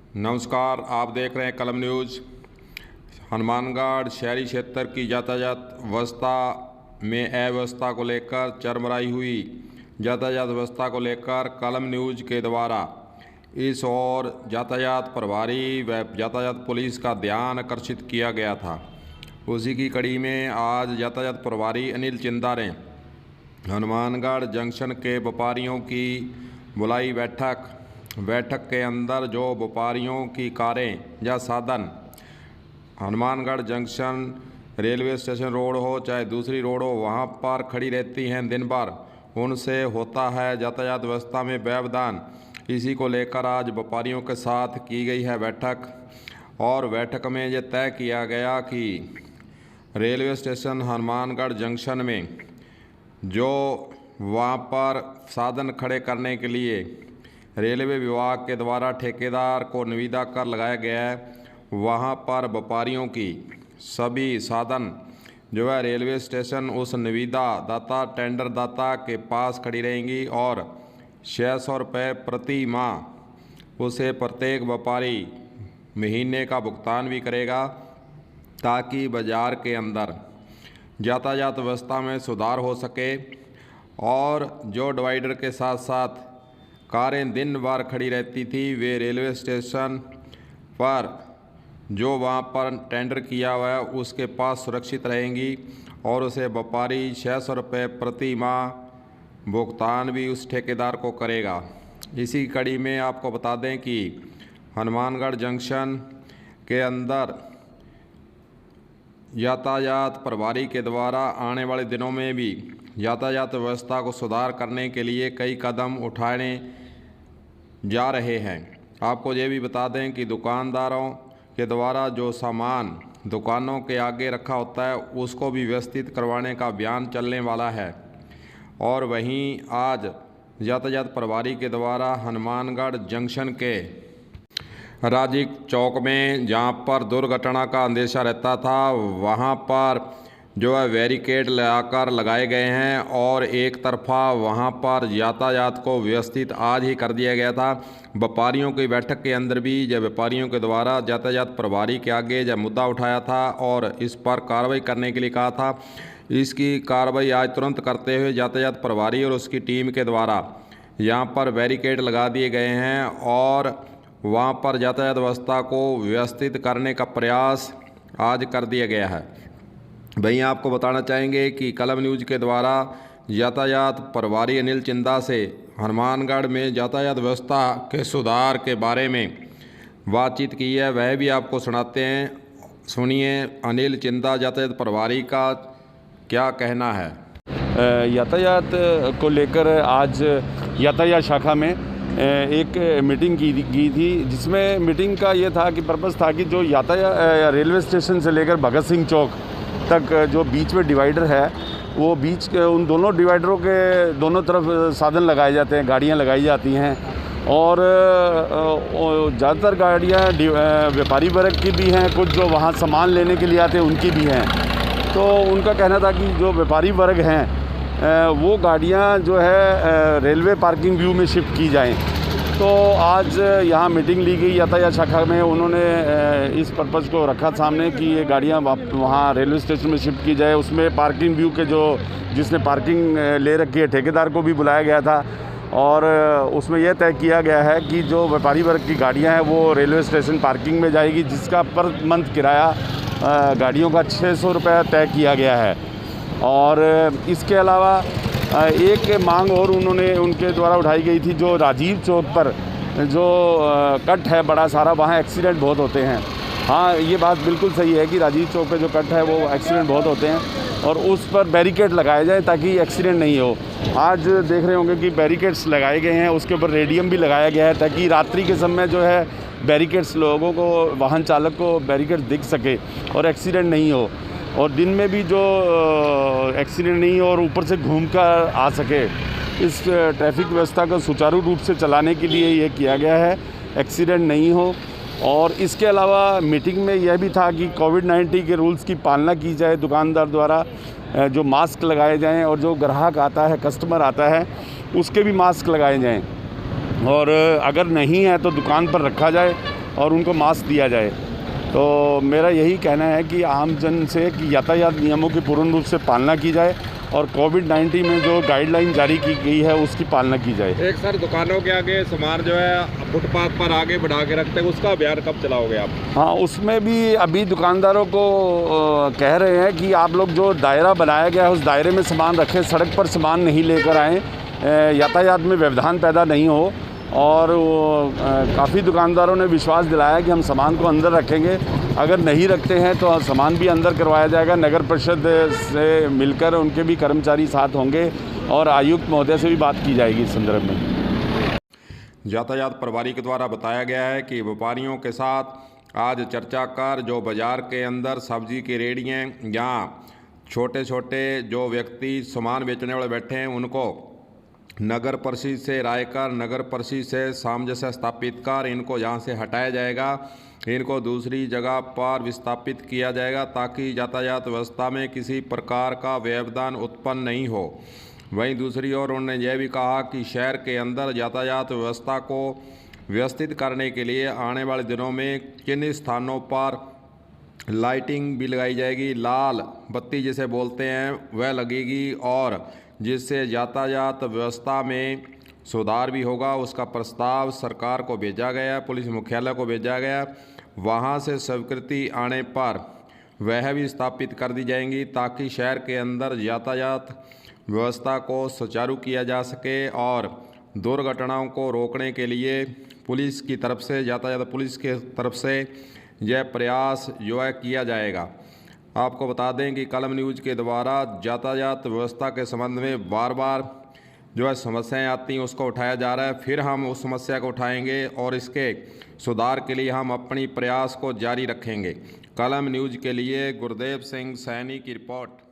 नमस्कार, आप देख रहे हैं कलम न्यूज़। हनुमानगढ़ शहरी क्षेत्र की यातायात व्यवस्था में अव्यवस्था को लेकर चरमराई हुई। यातायात व्यवस्था को लेकर कलम न्यूज़ के द्वारा इस ओर यातायात प्रभारी व यातायात पुलिस का ध्यान आकर्षित किया गया था। उसी की कड़ी में आज यातायात प्रभारी अनिल चिंदा ने हनुमानगढ़ जंक्शन के व्यापारियों की बुलाई बैठक के अंदर जो व्यापारियों की कारें या साधन Hanumangarh junction railway station road हो चाहे दूसरी रोड हो वहां पर खड़ी रहती हैं दिन भर, उनसे होता है यातायात व्यवस्था में व्यवधान। इसी को लेकर आज व्यापारियों के साथ की गई है बैठक और बैठक में ये तय किया गया कि रेलवे स्टेशन हनुमानगढ़ जंक्शन में जो वहाँ पर साधन खड़े करने के लिए रेलवे विभाग के द्वारा ठेकेदार को निविदा कर लगाया गया है, वहाँ पर व्यापारियों की सभी साधन जो है रेलवे स्टेशन उस निविदा दाता टेंडर दाता के पास खड़ी रहेंगी और 600 रुपये प्रति माह उसे प्रत्येक व्यापारी महीने का भुगतान भी करेगा, ताकि बाज़ार के अंदर यातायात व्यवस्था में सुधार हो सके। और जो डिवाइडर के साथ साथ कारें दिन भर खड़ी रहती थी, वे रेलवे स्टेशन पर जो वहाँ पर टेंडर किया हुआ है उसके पास सुरक्षित रहेंगी और उसे व्यापारी 600 रुपये प्रति माह भुगतान भी उस ठेकेदार को करेगा। इसी कड़ी में आपको बता दें कि हनुमानगढ़ जंक्शन के अंदर यातायात प्रभारी के द्वारा आने वाले दिनों में भी यातायात व्यवस्था को सुधार करने के लिए कई कदम उठाने जा रहे हैं। आपको ये भी बता दें कि दुकानदारों के द्वारा जो सामान दुकानों के आगे रखा होता है उसको भी व्यवस्थित करवाने का अभियान चलने वाला है। और वहीं आज यातायात प्रभारी के द्वारा हनुमानगढ़ जंक्शन के राजीव चौक में जहां पर दुर्घटना का अंदेशा रहता था, वहां पर जो है बैरिकेड लगाकर लगाए गए हैं और एक तरफा वहां पर यातायात को व्यवस्थित आज ही कर दिया गया था। व्यापारियों की बैठक के अंदर भी जब व्यापारियों के द्वारा यातायात प्रभारी के आगे जब मुद्दा उठाया था और इस पर कार्रवाई करने के लिए कहा था, इसकी कार्रवाई आज तुरंत करते हुए यातायात प्रभारी और उसकी टीम के द्वारा यहाँ पर बैरिकेड लगा दिए गए हैं और वहाँ पर यातायात व्यवस्था को व्यवस्थित करने का प्रयास आज कर दिया गया है। वहीं आपको बताना चाहेंगे कि कलम न्यूज़ के द्वारा यातायात प्रभारी अनिल चिंदा से हनुमानगढ़ में यातायात व्यवस्था के सुधार के बारे में बातचीत की है, वह भी आपको सुनाते हैं। सुनिए अनिल चिंदा यातायात प्रभारी का क्या कहना है। यातायात को लेकर आज यातायात शाखा में एक मीटिंग की थी, जिसमें मीटिंग का ये था कि पर्पस था कि जो यातायात रेलवे स्टेशन से लेकर भगत सिंह चौक तक जो बीच में डिवाइडर है, वो बीच के उन दोनों डिवाइडरों के दोनों तरफ साधन लगाए जाते हैं, गाड़ियां लगाई जाती हैं और ज़्यादातर गाड़ियां व्यापारी वर्ग की भी हैं, कुछ जो वहाँ सामान लेने के लिए आते हैं उनकी भी हैं। तो उनका कहना था कि जो व्यापारी वर्ग हैं वो गाड़ियां जो है रेलवे पार्किंग व्यू में शिफ्ट की जाएं। तो आज यहाँ मीटिंग ली गई यातायात शाखा में, उन्होंने इस पर्पज़ को रखा सामने कि ये गाड़ियाँ वहाँ रेलवे स्टेशन में शिफ्ट की जाए। उसमें पार्किंग व्यू के जो जिसने पार्किंग ले रखी है ठेकेदार को भी बुलाया गया था और उसमें यह तय किया गया है कि जो व्यापारी वर्ग की गाड़ियाँ हैं वो रेलवे स्टेशन पार्किंग में जाएगी, जिसका पर मंथ किराया गाड़ियों का 600 रुपये तय किया गया है। और इसके अलावा एक मांग और उन्होंने उनके द्वारा उठाई गई थी, जो राजीव चौक पर जो कट है बड़ा सारा, वहाँ एक्सीडेंट बहुत होते हैं। हाँ, ये बात बिल्कुल सही है कि राजीव चौक पे जो कट है वो एक्सीडेंट बहुत होते हैं और उस पर बैरिकेड लगाए जाए ताकि एक्सीडेंट नहीं हो। आज देख रहे होंगे कि बैरिकेड्स लगाए गए हैं, उसके ऊपर रेडियम भी लगाया गया है ताकि रात्रि के समय जो है बैरिकेड्स लोगों को, वाहन चालक को बैरिकेड दिख सके और एक्सीडेंट नहीं हो, और दिन में भी जो एक्सीडेंट नहीं हो और ऊपर से घूमकर आ सके। इस ट्रैफिक व्यवस्था को सुचारू रूप से चलाने के लिए ये किया गया है, एक्सीडेंट नहीं हो। और इसके अलावा मीटिंग में यह भी था कि कोविड-19 के रूल्स की पालना की जाए, दुकानदार द्वारा जो मास्क लगाए जाएं और जो ग्राहक आता है, कस्टमर आता है, उसके भी मास्क लगाए जाएं। और अगर नहीं है तो दुकान पर रखा जाए और उनको मास्क दिया जाए। तो मेरा यही कहना है कि आम जन से कि यातायात नियमों की पूर्ण रूप से पालना की जाए और कोविड-19 में जो गाइडलाइन जारी की गई है उसकी पालना की जाए। एक सर, दुकानों के आगे सामान जो है फुटपाथ पर आगे बढ़ा के रखते हैं, उसका अभियान कब चलाओगे आप? हाँ, उसमें भी अभी दुकानदारों को कह रहे हैं कि आप लोग जो दायरा बनाया गया है उस दायरे में सामान रखें, सड़क पर सामान नहीं लेकर आएँ, यातायात में व्यवधान पैदा नहीं हो। और काफ़ी दुकानदारों ने विश्वास दिलाया कि हम सामान को अंदर रखेंगे, अगर नहीं रखते हैं तो सामान भी अंदर करवाया जाएगा। नगर परिषद से मिलकर उनके भी कर्मचारी साथ होंगे और आयुक्त महोदय से भी बात की जाएगी इस संदर्भ में। यातायात प्रभारी के द्वारा बताया गया है कि व्यापारियों के साथ आज चर्चा कर जो बाज़ार के अंदर सब्जी की रेहड़ियाँ या छोटे छोटे जो व्यक्ति सामान बेचने वाले बैठे हैं उनको नगर परिषद से राय कर, नगर परिषद से सामंजस्य स्थापित कर इनको यहाँ से हटाया जाएगा, इनको दूसरी जगह पर विस्थापित किया जाएगा ताकि यातायात व्यवस्था में किसी प्रकार का व्यवधान उत्पन्न नहीं हो। वहीं दूसरी ओर उन्होंने यह भी कहा कि शहर के अंदर यातायात व्यवस्था को व्यवस्थित करने के लिए आने वाले दिनों में किन स्थानों पर लाइटिंग भी लगाई जाएगी, लाल बत्ती जिसे बोलते हैं वह लगेगी और जिससे यातायात व्यवस्था में सुधार भी होगा। उसका प्रस्ताव सरकार को भेजा गया, पुलिस मुख्यालय को भेजा गया, वहां से स्वीकृति आने पर वह भी स्थापित कर दी जाएंगी ताकि शहर के अंदर यातायात व्यवस्था को सुचारू किया जा सके और दुर्घटनाओं को रोकने के लिए पुलिस की तरफ से, यातायात पुलिस के तरफ से यह प्रयास जो है किया जाएगा। आपको बता दें कि कलम न्यूज़ के द्वारा यातायात व्यवस्था के संबंध में बार बार जो है समस्याएं आती हैं उसको उठाया जा रहा है, फिर हम उस समस्या को उठाएंगे और इसके सुधार के लिए हम अपनी प्रयास को जारी रखेंगे। कलम न्यूज़ के लिए गुरदेव सिंह सैनी की रिपोर्ट।